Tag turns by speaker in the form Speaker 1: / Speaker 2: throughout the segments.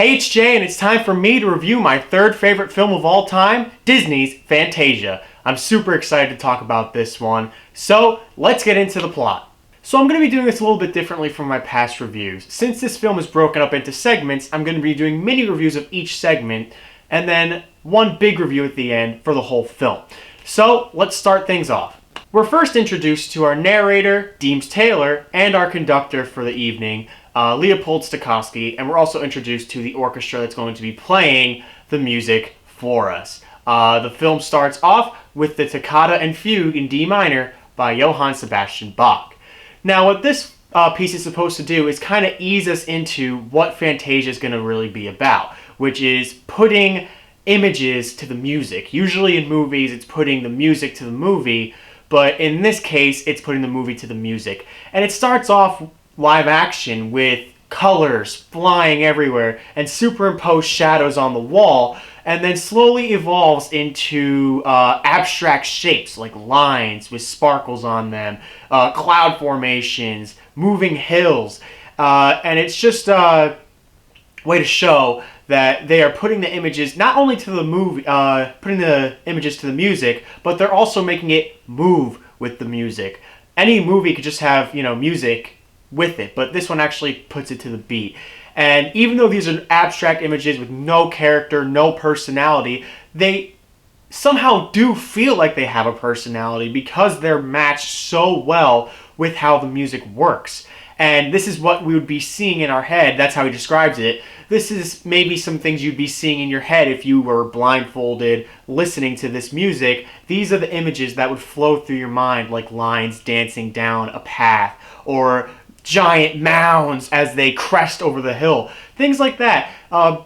Speaker 1: Hey, it's Jay, and it's time for me to review my third favorite film of all time, Disney's Fantasia. I'm super excited to talk about this one, so let's get into the plot. So I'm going to be doing this a little bit differently from my past reviews. Since this film is broken up into segments, I'm going to be doing mini reviews of each segment, and then one big review at the end for the whole film. So let's start things off. We're first introduced to our narrator, Deems Taylor, and our conductor for the evening, Leopold Tchaikovsky, and we're also introduced to the orchestra that's going to be playing the music for us. The film starts off with the Toccata and Fugue in D minor by Johann Sebastian Bach. Now, what this piece is supposed to do is kind of ease us into what Fantasia is going to really be about, which is putting images to the music. Usually in movies, it's putting the music to the movie, but in this case, it's putting the movie to the music. And it starts off live action with colors flying everywhere and superimposed shadows on the wall, and then slowly evolves into abstract shapes like lines with sparkles on them, cloud formations, moving hills, and it's just a way to show that they are putting the images not only to the movie, putting the images to the music, but they're also making it move with the music. Any movie could just have, music with it, but this one actually puts it to the beat. And even though these are abstract images with no character, no personality, they somehow do feel like they have a personality because they're matched so well with how the music works. And this is what we would be seeing in our head. That's how he describes it. This is maybe some things you'd be seeing in your head if you were blindfolded listening to this music. These are the images that would flow through your mind, like lines dancing down a path, or giant mounds as they crest over the hill. Things like that.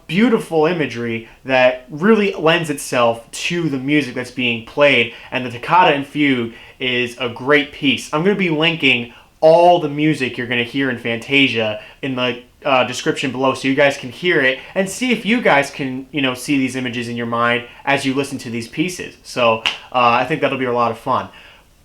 Speaker 1: Beautiful imagery that really lends itself to the music that's being played. And the Toccata and Fugue is a great piece. I'm going to be linking all the music you're going to hear in Fantasia in the description below, so you guys can hear it and see if you guys can, see these images in your mind as you listen to these pieces. So I think that'll be a lot of fun.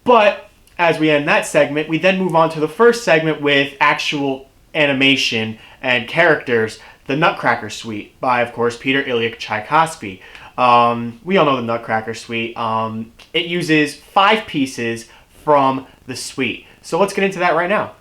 Speaker 1: But as we end that segment, we then move on to the first segment with actual animation and characters, the Nutcracker Suite by, of course, Pyotr, Ilyich, Tchaikovsky. We all know the Nutcracker Suite. It uses 5 pieces from the suite. So let's get into that right now.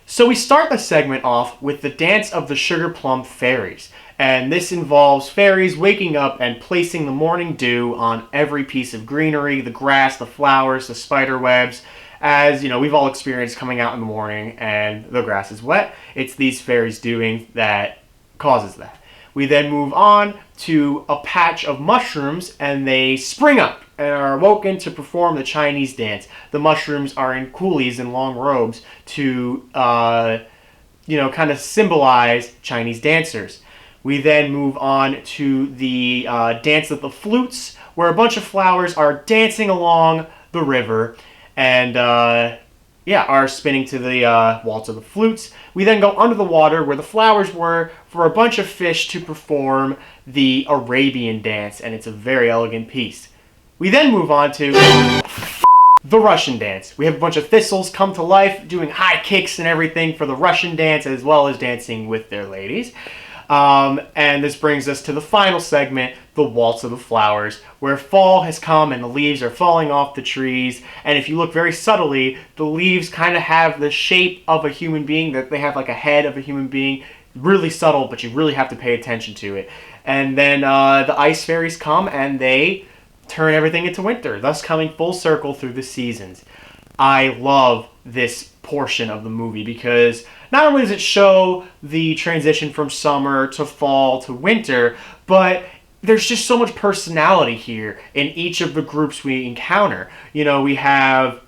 Speaker 1: So we start the segment off with the Dance of the Sugar Plum Fairies. And this involves fairies waking up and placing the morning dew on every piece of greenery, the grass, the flowers, the spider webs. As we've all experienced coming out in the morning and the grass is wet. It's these fairies doing that causes that. We then move on to a patch of mushrooms, and they spring up and are awoken to perform the Chinese dance. The mushrooms are in coolies and long robes to, kind of symbolize Chinese dancers. We then move on to the Dance of the Flutes, where a bunch of flowers are dancing along the river and are spinning to the waltz of the flutes. We then go under the water where the flowers were for a bunch of fish to perform the Arabian dance, and it's a very elegant piece. We then move on to the Russian dance. We have a bunch of thistles come to life doing high kicks and everything for the Russian dance, as well as dancing with their ladies. And this brings us to the final segment, the Waltz of the Flowers, where fall has come and the leaves are falling off the trees. And if you look very subtly, the leaves kind of have the shape of a human being, that they have like a head of a human being. Really subtle, but you really have to pay attention to it. And then the ice fairies come and they turn everything into winter, thus coming full circle through the seasons. I love this portion of the movie because not only does it show the transition from summer to fall to winter, but there's just so much personality here in each of the groups we encounter. We have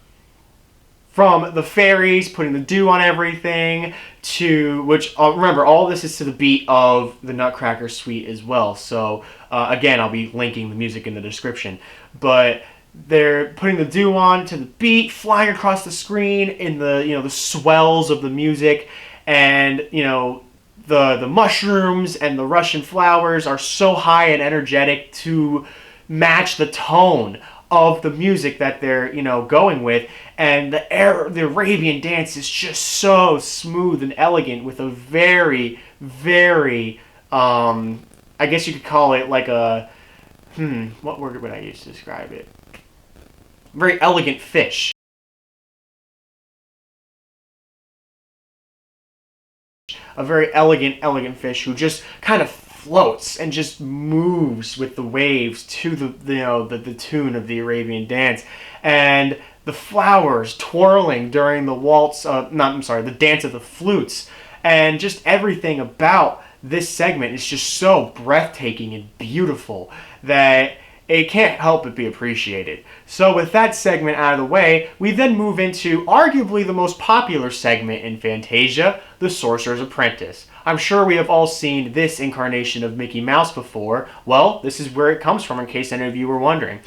Speaker 1: from the fairies putting the dew on everything to, which, remember, all this is to the beat of the Nutcracker Suite as well. So, again, I'll be linking the music in the description. But they're putting the dew on to the beat, flying across the screen in the, the swells of the music. And, the mushrooms and the Russian flowers are so high and energetic to match the tone of the music that they're, going with. And the Arabian dance is just so smooth and elegant with a very, very I guess you could call it like a, what word would I use to describe it? Very elegant fish. A very elegant fish who just kind of floats and just moves with the waves to the tune of the Arabian dance, and the flowers twirling during the the dance of the flutes, and just everything about this segment is just so breathtaking and beautiful that it can't help but be appreciated. So with that segment out of the way, we then move into arguably the most popular segment in Fantasia, the Sorcerer's Apprentice. I'm sure we have all seen this incarnation of Mickey Mouse before. Well, this is where it comes from in case any of you were wondering.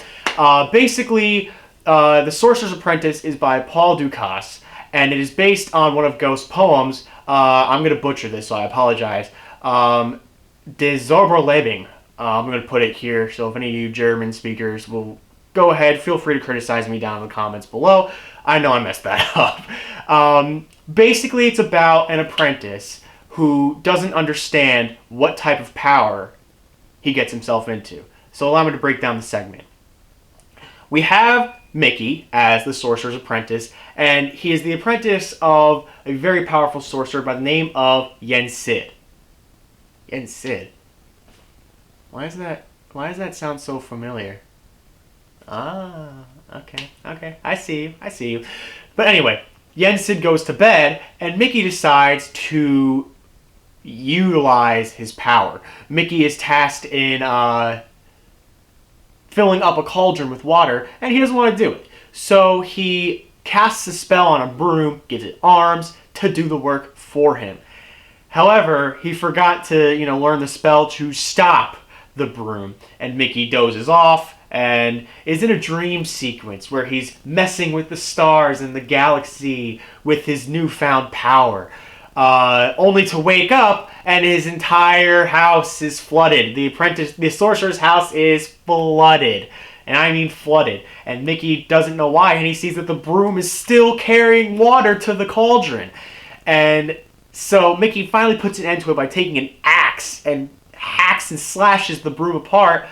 Speaker 1: Basically, the Sorcerer's Apprentice is by Paul Dukas, and it is based on one of Ghost's poems. I'm going to butcher this, so I apologize. Des Oberlebing. I'm going to put it here, so if any of you German speakers will go ahead, feel free to criticize me down in the comments below. I know I messed that up. Basically, it's about an apprentice who doesn't understand what type of power he gets himself into. So allow me to break down the segment. We have Mickey as the Sorcerer's Apprentice, and he is the apprentice of a very powerful sorcerer by the name of Yensid. Yensid. Why does that sound so familiar? Ah, okay. I see you. But anyway, Yensid goes to bed, and Mickey decides to utilize his power. Mickey is tasked in filling up a cauldron with water, and he doesn't want to do it. So he casts a spell on a broom, gives it arms to do the work for him. However, he forgot to, learn the spell to stop the broom, and Mickey dozes off and is in a dream sequence where he's messing with the stars and the galaxy with his newfound power, only to wake up and his entire house is flooded. The sorcerer's house is flooded, and I mean flooded, and Mickey doesn't know why, and he sees that the broom is still carrying water to the cauldron, and so Mickey finally puts an end to it by taking an axe and hacks and slashes the broom apart.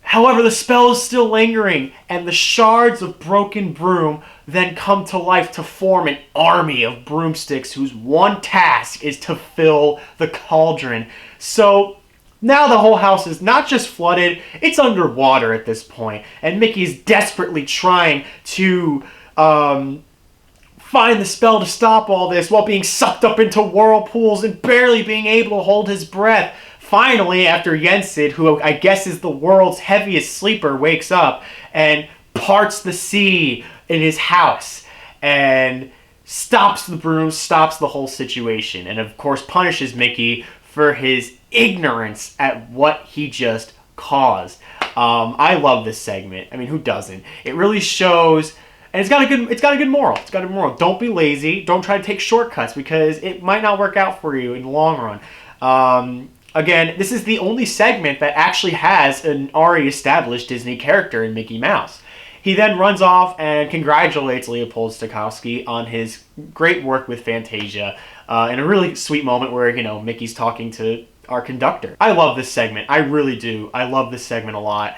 Speaker 1: However, the spell is still lingering, and the shards of broken broom then come to life to form an army of broomsticks whose one task is to fill the cauldron. So now the whole house is not just flooded, it's underwater at this point, and Mickey's desperately trying to find the spell to stop all this while being sucked up into whirlpools and barely being able to hold his breath. Finally, after Yensid, who I guess is the world's heaviest sleeper, wakes up and parts the sea in his house and stops the broom, stops the whole situation, and of course punishes Mickey for his ignorance at what he just caused. I love this segment. I mean, who doesn't? It really shows, and it's got a good moral. It's got a moral. Don't be lazy. Don't try to take shortcuts because it might not work out for you in the long run. Again, this is the only segment that actually has an already established Disney character in Mickey Mouse. He then runs off and congratulates Leopold Tchaikovsky on his great work with Fantasia in a really sweet moment where, Mickey's talking to our conductor. I love this segment. I really do. I love this segment a lot.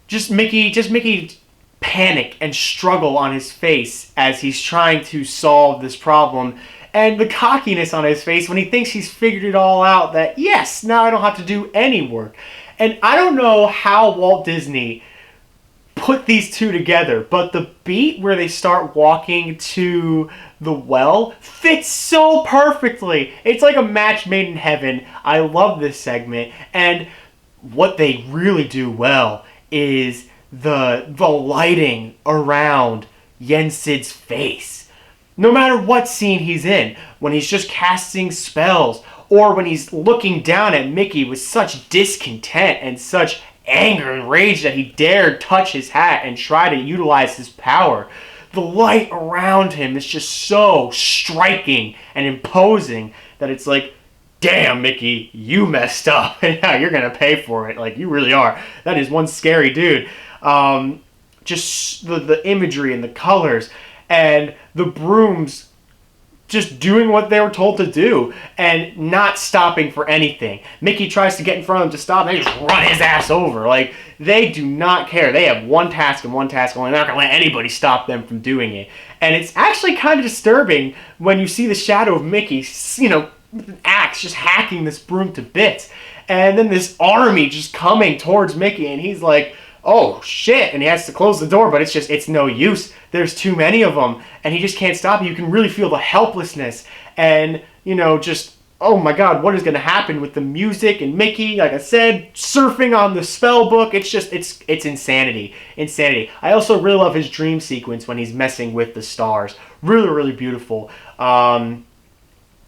Speaker 1: Just Mickey panic and struggle on his face as he's trying to solve this problem, and the cockiness on his face when he thinks he's figured it all out, that yes, now I don't have to do any work. And I don't know how Walt Disney put these two together, but the beat where they start walking to the well fits so perfectly. It's like a match made in heaven. I love this segment, and what they really do well is the lighting around Yensid's face. No matter what scene he's in, when he's just casting spells, or when he's looking down at Mickey with such discontent and such anger and rage that he dared touch his hat and try to utilize his power, the light around him is just so striking and imposing that it's like, damn, Mickey, you messed up, and now you're going to pay for it. Like, you really are. That is one scary dude. Just the imagery and the colors, and the brooms just doing what they were told to do and not stopping for anything. Mickey tries to get in front of them to stop, and they just run his ass over. Like, they do not care. They have one task and one task only. They're not going to let anybody stop them from doing it. And it's actually kind of disturbing when you see the shadow of Mickey, you know, with an axe just hacking this broom to bits. And then this army just coming towards Mickey, and he's like, oh shit, and he has to close the door, but it's no use. There's too many of them, and he just can't stop. You can really feel the helplessness and, you know, just, oh my god, what is going to happen with the music and Mickey, like I said, surfing on the spell book. It's just, it's insanity. I also really love his dream sequence when he's messing with the stars. Really, really beautiful.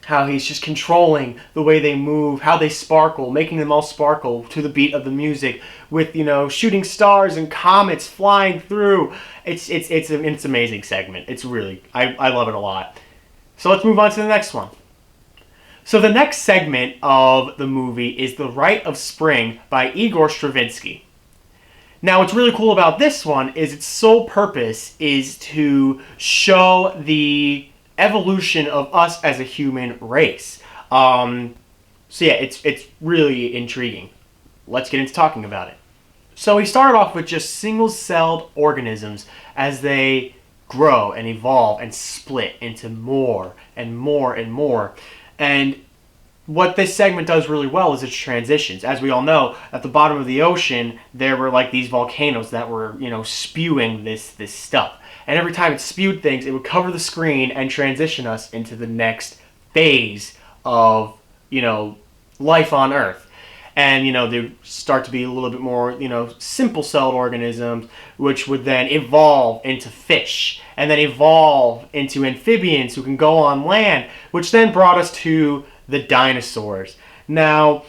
Speaker 1: How he's just controlling the way they move, how they sparkle, making them all sparkle to the beat of the music with, you know, shooting stars and comets flying through. It's an amazing segment. It's really, I love it a lot. So let's move on to the next one. So the next segment of the movie is The Rite of Spring by Igor Stravinsky. Now, what's really cool about this one is its sole purpose is to show the evolution of us as a human race. So yeah, it's really intriguing. Let's get into talking about it. So we started off with just single-celled organisms as they grow and evolve and split into more and more and more. And what this segment does really well is its transitions. As we all know, at the bottom of the ocean, there were like these volcanoes that were, you know, spewing this stuff. And every time it spewed things, it would cover the screen and transition us into the next phase of, you know, life on Earth. And, you know, they would start to be a little bit more, you know, simple-celled organisms, which would then evolve into fish, and then evolve into amphibians who can go on land, which then brought us to the dinosaurs. Now,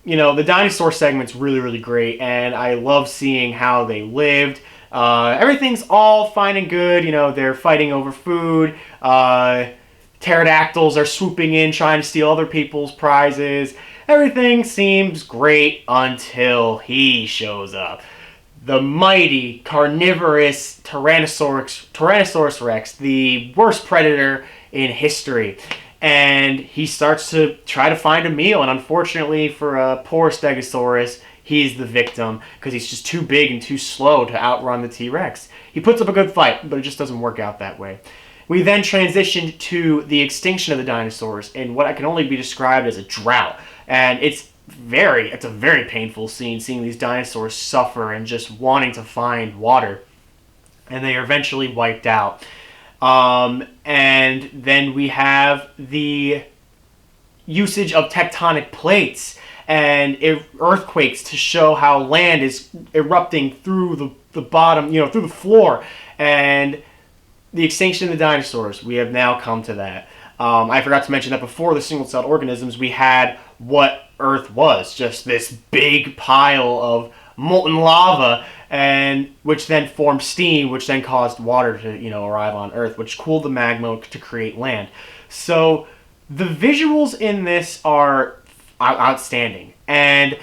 Speaker 1: you know, the dinosaur segment's really, really great, and I love seeing how they lived. Everything's all fine and good. You know, they're fighting over food. Pterodactyls are swooping in, trying to steal other people's prizes. Everything seems great until he shows up. The mighty, carnivorous Tyrannosaurus Rex, the worst predator in history. And he starts to try to find a meal, and unfortunately for a poor Stegosaurus, he's the victim because he's just too big and too slow to outrun the T-Rex. He puts up a good fight, but it just doesn't work out that way. We then transitioned to the extinction of the dinosaurs in what can only be described as a drought. And it's a very painful scene, seeing these dinosaurs suffer and just wanting to find water. And they are eventually wiped out. And then we have the usage of tectonic plates and earthquakes to show how land is erupting through the bottom, you know, through the floor. And the extinction of the dinosaurs, we have now come to that. I forgot to mention that before the single-celled organisms, we had what Earth was, just this big pile of molten lava, and which then formed steam, which then caused water to, you know, arrive on Earth, which cooled the magma to create land. So the visuals in this are outstanding, and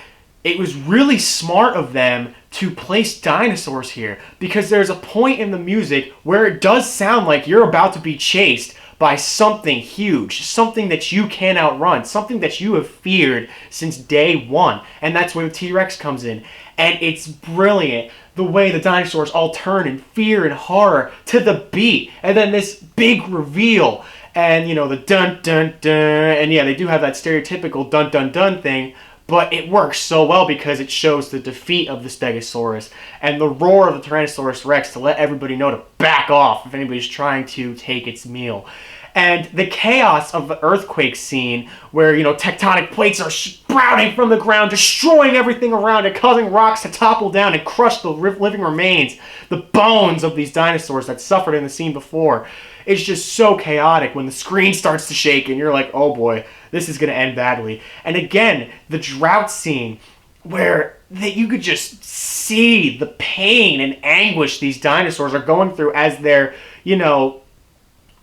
Speaker 1: it was really smart of them to place dinosaurs here, because there's a point in the music where it does sound like you're about to be chased by something huge, something that you can't outrun, something that you have feared since day one. And that's where the T-Rex comes in. And it's brilliant, the way the dinosaurs all turn in fear and horror to the beat. And then this big reveal, and, you know, the dun-dun-dun. And yeah, they do have that stereotypical dun-dun-dun thing, but it works so well because it shows the defeat of the Stegosaurus and the roar of the Tyrannosaurus Rex to let everybody know to back off if anybody's trying to take its meal. And the chaos of the earthquake scene where, you know, tectonic plates are sprouting from the ground, destroying everything around it, causing rocks to topple down and crush the living remains, the bones of these dinosaurs that suffered in the scene before. It's just so chaotic when the screen starts to shake and you're like, oh boy, this is going to end badly. And again, the drought scene where you could just see the pain and anguish these dinosaurs are going through as they're, you know,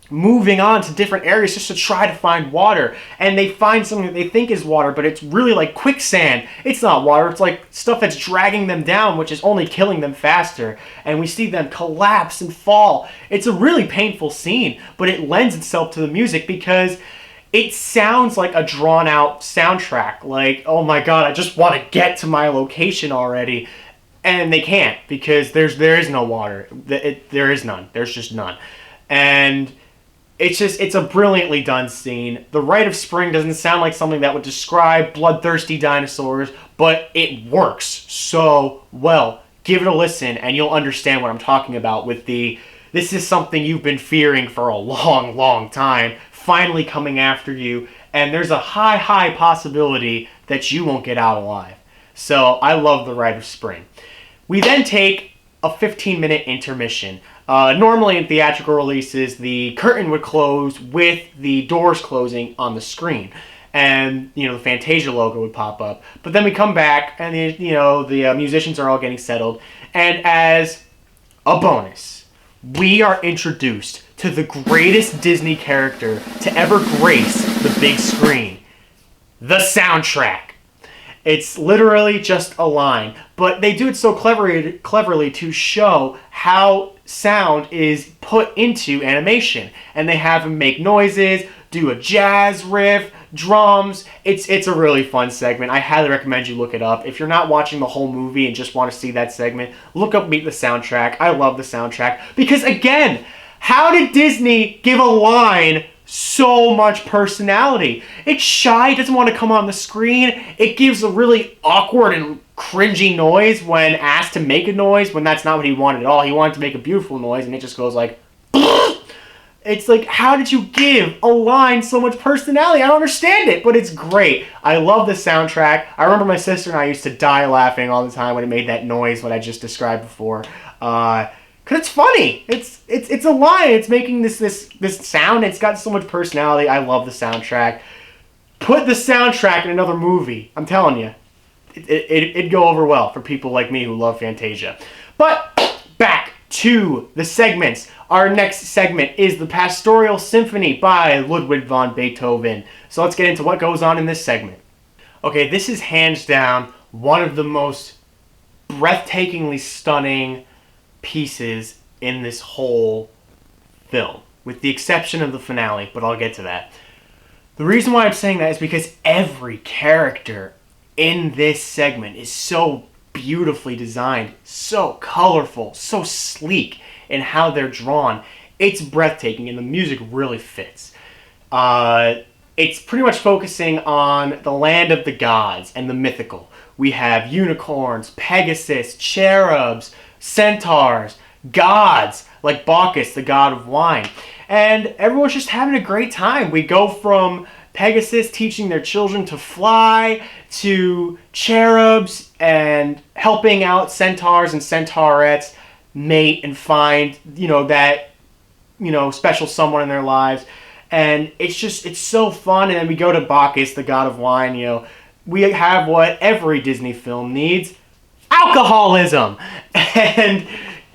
Speaker 1: moving on to different areas just to try to find water. And they find something that they think is water, but it's really like quicksand. It's not water, it's like stuff that's dragging them down, which is only killing them faster. And we see them collapse and fall. It's a really painful scene, but it lends itself to the music because it sounds like a drawn out soundtrack. Like, oh my god, I just want to get to my location already. And they can't because there is no water. There is none. There's just none. And it's a brilliantly done scene. The Rite of Spring doesn't sound like something that would describe bloodthirsty dinosaurs, but it works so well. Give it a listen and you'll understand what I'm talking about with this is something you've been fearing for a long, long time, finally coming after you, and there's a high possibility that you won't get out alive. So I love the Rite of Spring. We then take a 15-minute intermission. Normally in theatrical releases, the curtain would close with the doors closing on the screen. And, the Fantasia logo would pop up. But then we come back, and, the musicians are all getting settled. And as a bonus, we are introduced to the greatest Disney character to ever grace the big screen. The soundtrack. It's literally just a line, but they do it so cleverly to show how sound is put into animation. And they have him make noises, do a jazz riff, drums. It's a really fun segment. I highly recommend you look it up. If you're not watching the whole movie and just want to see that segment, look up Meet the Soundtrack. I love the soundtrack because, again, how did Disney give a line so much personality? It's shy, it doesn't want to come on the screen. It gives a really awkward and cringy noise when asked to make a noise, when that's not what he wanted at all. He wanted to make a beautiful noise, and it just goes like, it's like, how did you give a line so much personality? I don't understand it, but it's great. I love the soundtrack. I remember my sister and I used to die laughing all the time when it made that noise, what I just described before. Cause it's funny. It's a line. It's making this sound. It's got so much personality. I love the soundtrack. Put the soundtrack in another movie. I'm telling you, it'd go over well for people like me who love Fantasia. But back to the segments. Our next segment is the Pastoral Symphony by Ludwig van Beethoven. So let's get into what goes on in this segment. Okay, this is hands down one of the most breathtakingly stunning pieces in this whole film, with the exception of the finale, but I'll get to that. The reason why I'm saying that is because every character in this segment is so beautifully designed, so colorful, so sleek in how they're drawn. It's breathtaking, and the music really fits. It's pretty much focusing on the land of the gods and the mythical. We have unicorns, Pegasus, cherubs, centaurs, gods like Bacchus, the god of wine. And everyone's just having a great time. We go from Pegasus teaching their children to fly to cherubs and helping out centaurs and centaurettes mate and find, that, special someone in their lives. And it's so fun. And then we go to Bacchus, the god of wine. We have what every Disney film needs: alcoholism. And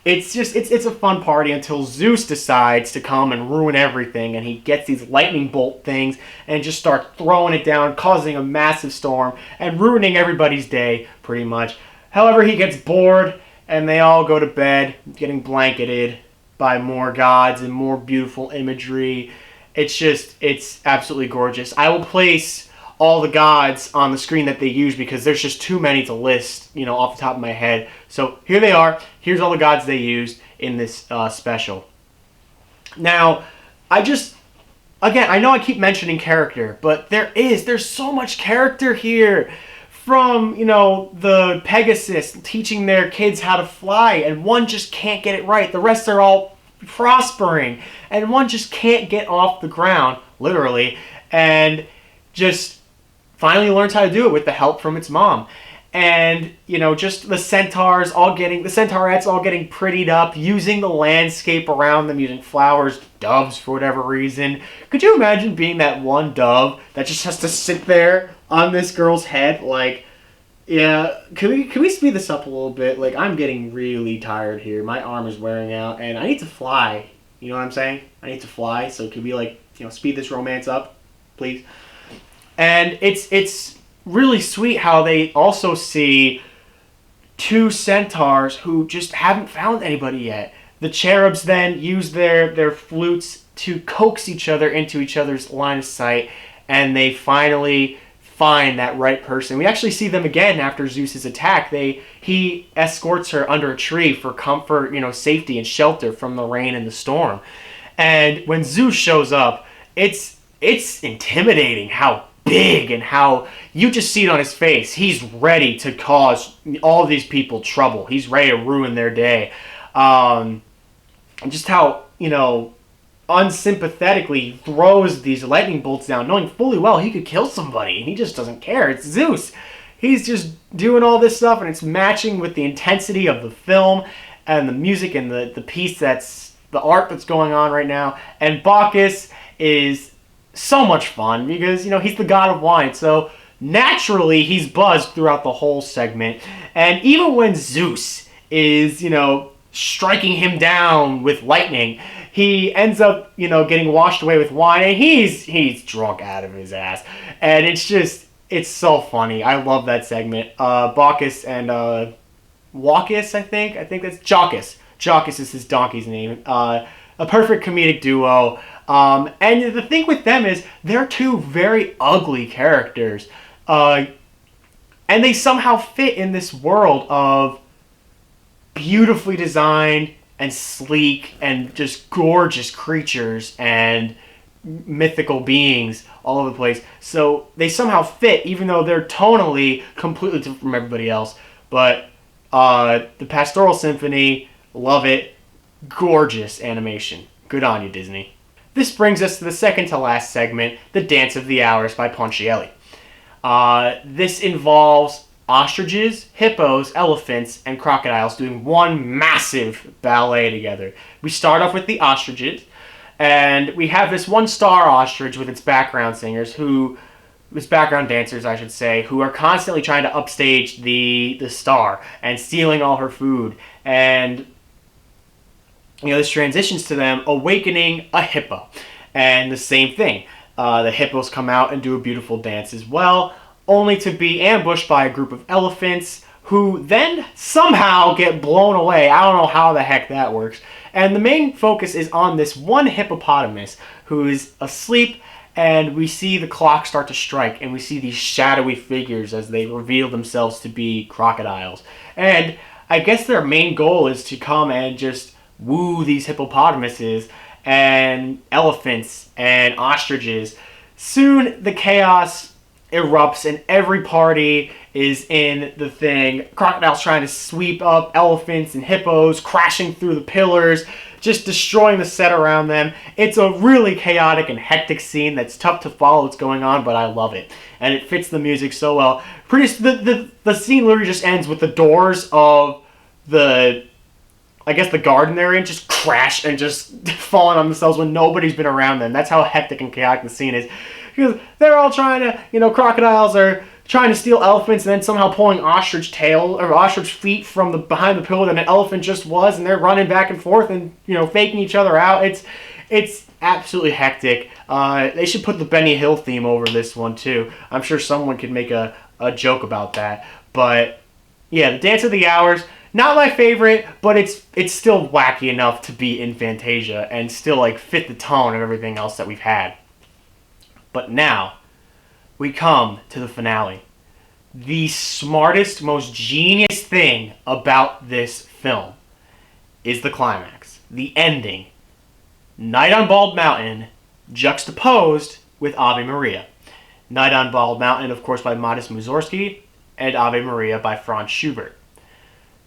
Speaker 1: it's a fun party until Zeus decides to come and ruin everything, and he gets these lightning bolt things and just starts throwing it down, causing a massive storm and ruining everybody's day pretty much. However, he gets bored and they all go to bed getting blanketed by more gods and more beautiful imagery. It's absolutely gorgeous. I will place all the gods on the screen that they use because there's just too many to list, off the top of my head. So here they are. Here's all the gods they used in this special. Now, I know I keep mentioning character, but there's so much character here. From, the Pegasus teaching their kids how to fly, and one just can't get it right. The rest are all prospering, and one just can't get off the ground, literally, and just finally learns how to do it with the help from its mom. And, just the centaurettes all getting prettied up, using the landscape around them, using flowers, doves for whatever reason. Could you imagine being that one dove that just has to sit there on this girl's head? Like, yeah, can we speed this up a little bit? Like, I'm getting really tired here. My arm is wearing out, and I need to fly You know what I'm saying? I need to fly, so could we, like, speed this romance up, please? And it's really sweet how they also see two centaurs who just haven't found anybody yet. The cherubs then use their flutes to coax each other into each other's line of sight, and they finally find that right person. We actually see them again after Zeus's attack. He escorts her under a tree for comfort, safety and shelter from the rain and the storm. And when Zeus shows up, it's intimidating how big and how you just see it on his face. He's ready to cause all these people trouble. He's ready to ruin their day. And just how, unsympathetically throws these lightning bolts down, knowing fully well he could kill somebody, and he just doesn't care. It's Zeus. He's just doing all this stuff, and it's matching with the intensity of the film and the music and the piece the art that's going on right now. And Bacchus is so much fun because, he's the god of wine, so naturally he's buzzed throughout the whole segment. And even when Zeus is, striking him down with lightning, he ends up, getting washed away with wine, and he's drunk out of his ass. And it's so funny. I love that segment. Bacchus and Wacchus, I think that's Jockus. Jockus is his donkey's name. A perfect comedic duo. And the thing with them is they're two very ugly characters. And they somehow fit in this world of beautifully designed and sleek and just gorgeous creatures and mythical beings all over the place. So they somehow fit, even though they're tonally completely different from everybody else. But the Pastoral Symphony, love it. Gorgeous animation. Good on you, Disney. This brings us to the second to last segment, The Dance of the Hours by Ponchielli. This involves ostriches, hippos, elephants, and crocodiles doing one massive ballet together. We start off with the ostriches, and we have this one star ostrich with its background dancers, I should say, who are constantly trying to upstage the star and stealing all her food. And this transitions to them awakening a hippo. And the same thing. The hippos come out and do a beautiful dance as well, only to be ambushed by a group of elephants who then somehow get blown away. I don't know how the heck that works. And the main focus is on this one hippopotamus who is asleep, and we see the clock start to strike, and we see these shadowy figures as they reveal themselves to be crocodiles. And I guess their main goal is to come and just woo these hippopotamuses and elephants and ostriches. Soon the chaos erupts and every party is in the thing. Crocodiles trying to sweep up elephants and hippos, crashing through the pillars, just destroying the set around them. It's a really chaotic and hectic scene that's tough to follow what's going on, but I love it. And it fits the music so well. The scene literally just ends with the doors of the garden they're in just crash and just falling on themselves when nobody's been around them. That's how hectic and chaotic the scene is. Because they're all trying to, crocodiles are trying to steal elephants and then somehow pulling ostrich tail or ostrich feet from behind the pillar that an elephant just was, and they're running back and forth and, faking each other out. It's absolutely hectic. They should put the Benny Hill theme over this one too. I'm sure someone could make a joke about that. But yeah, the Dance of the Hours, not my favorite, but it's still wacky enough to be in Fantasia and still fit the tone of everything else that we've had. But now, we come to the finale. The smartest, most genius thing about this film is the climax, the ending. Night on Bald Mountain juxtaposed with Ave Maria. Night on Bald Mountain, of course, by Modest Mussorgsky, and Ave Maria by Franz Schubert.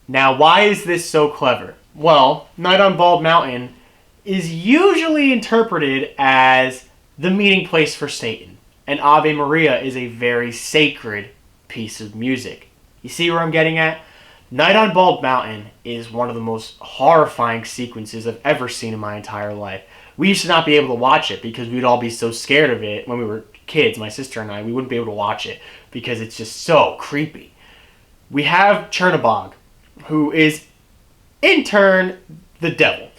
Speaker 1: Now, why is this so clever? Well, Night on Bald Mountain is usually interpreted as the meeting place for Satan, and Ave Maria is a very sacred piece of music. You see where I'm getting at? Night on Bald Mountain is one of the most horrifying sequences I've ever seen in my entire life. We used to not be able to watch it because we'd all be so scared of it when we were kids, my sister and I. We wouldn't be able to watch it because it's just so creepy. We have Chernobog, who is, in turn, the devil.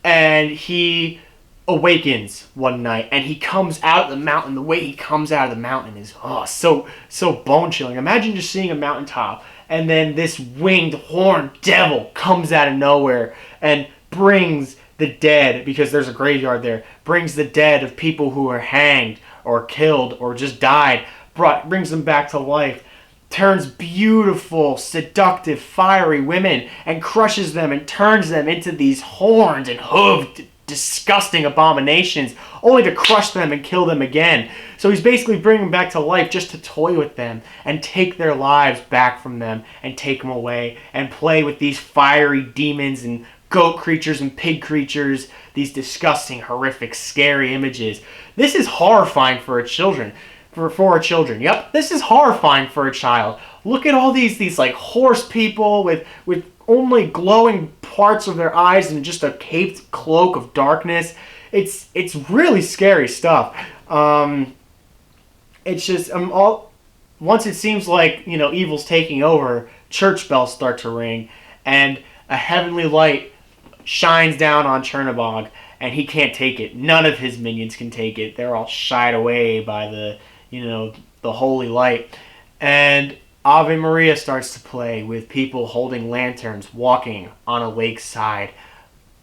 Speaker 1: and he awakens one night, and he comes out of the mountain. The way he comes out of the mountain is so bone chilling. Imagine just seeing a mountaintop, and then this winged horned devil comes out of nowhere and brings the dead, because there's a graveyard there, brings the dead of people who were hanged or killed or just died, brings them back to life, turns beautiful, seductive, fiery women and crushes them and turns them into these horned and hooved, disgusting abominations, only to crush them and kill them again. So he's basically bringing them back to life just to toy with them and take their lives back from them and take them away and play with these fiery demons and goat creatures and pig creatures, these disgusting, horrific, scary images. This is horrifying for children. For children. Yep, this is horrifying for a child. Look at all these like horse people with only glowing parts of their eyes and just a caped cloak of darkness. It's really scary stuff. It's just once it seems like, you know, evil's taking over, church bells start to ring, and a heavenly light shines down on Chernobog, and he can't take it. None of his minions can take it. They're all shied away by the holy light. And Ave Maria starts to play with people holding lanterns, walking on a lakeside,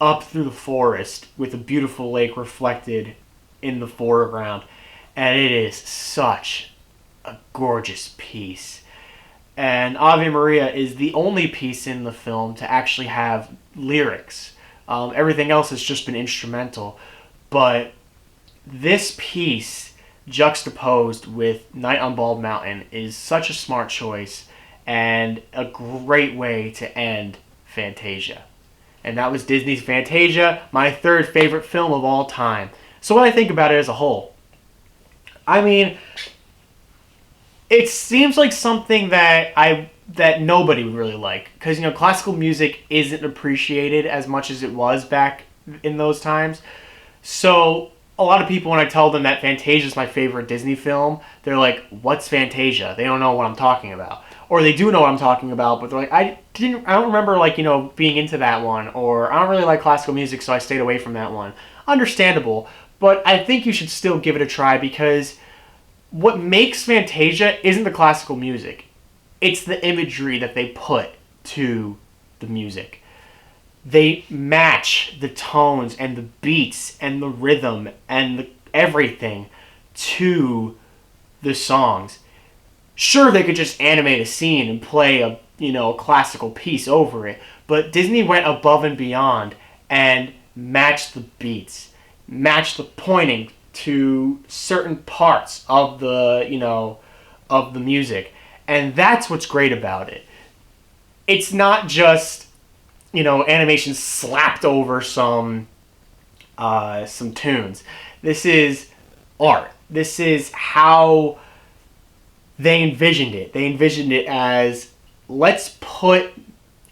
Speaker 1: up through the forest with a beautiful lake reflected in the foreground. And it is such a gorgeous piece. And Ave Maria is the only piece in the film to actually have lyrics. Everything else has just been instrumental. But this piece, juxtaposed with Night on Bald Mountain, is such a smart choice and a great way to end Fantasia. And that was Disney's Fantasia, my third favorite film of all time. So what I think about it as a whole, I mean, it seems like something that nobody would really like, because, you know, classical music isn't appreciated as much as it was back in those times. So a lot of people, when I tell them that Fantasia is my favorite Disney film, they're like, "What's Fantasia?" They don't know what I'm talking about, or they do know what I'm talking about, but they're like, I don't remember, like, you know, being into that one, or I don't really like classical music, so I stayed away from that one. Understandable, but I think you should still give it a try, because what makes Fantasia isn't the classical music. It's the imagery that they put to the music. They match the tones and the beats and the rhythm and everything to the songs. Sure, they could just animate a scene and play a classical piece over it, but Disney went above and beyond and matched the beats, matched the pointing to certain parts of the music, and that's what's great about it. It's not just animation slapped over some tunes. This is art. This is how they envisioned it. They envisioned it as, let's put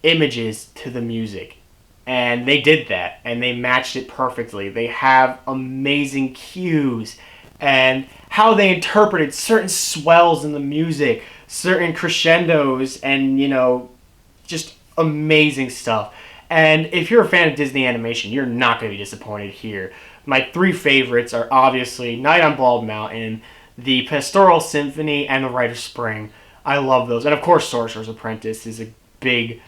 Speaker 1: images to the music. And they did that, and they matched it perfectly. They have amazing cues, and how they interpreted certain swells in the music, certain crescendos, and just amazing stuff. And if you're a fan of Disney animation, you're not going to be disappointed here. My three favorites are obviously Night on Bald Mountain, the Pastoral Symphony, and the Rite of Spring. I love those. And of course, Sorcerer's Apprentice is a big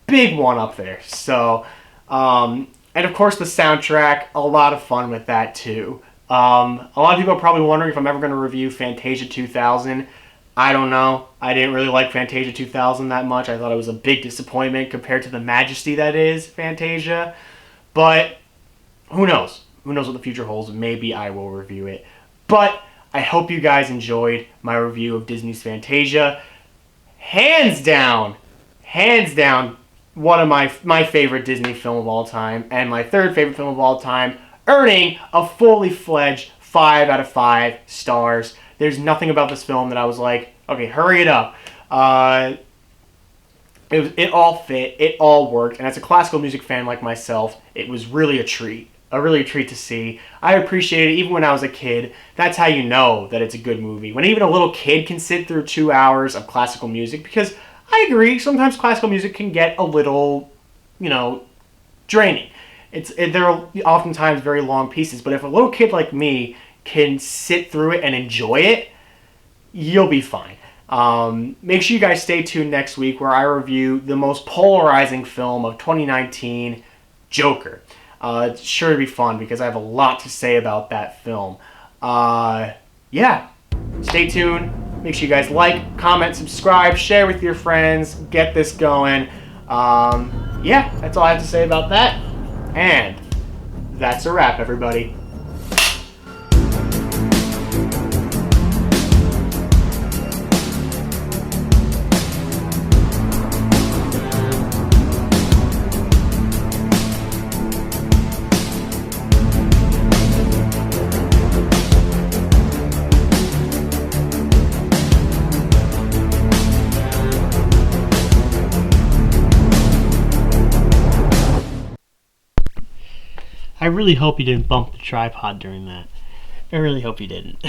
Speaker 1: one up there. So, and of course the soundtrack, a lot of fun with that too. A lot of people are probably wondering if I'm ever going to review Fantasia 2000. I don't know. I didn't really like Fantasia 2000 that much. I thought it was a big disappointment compared to the majesty that is Fantasia. But who knows? Who knows what the future holds? Maybe I will review it. But I hope you guys enjoyed my review of Disney's Fantasia. Hands down, one of my favorite Disney film of all time, and my third favorite film of all time, earning a fully fledged 5 out of 5 stars. There's nothing about this film that I was like, okay, hurry it up. It all fit, it all worked, and as a classical music fan like myself, it was really a treat. A treat to see. I appreciate it even when I was a kid. That's how you know that it's a good movie. When even a little kid can sit through 2 hours of classical music, because I agree, sometimes classical music can get a little, draining. they're oftentimes very long pieces, but if a little kid like me can sit through it and enjoy it, you'll be fine. Make sure you guys stay tuned next week where I review the most polarizing film of 2019, Joker. It's sure to be fun because I have a lot to say about that film. Yeah, stay tuned. Make sure you guys like, comment, subscribe, share with your friends, get this going. Yeah, that's all I have to say about that. And that's a wrap, everybody.
Speaker 2: I really hope you didn't bump the tripod during that. I really hope you didn't.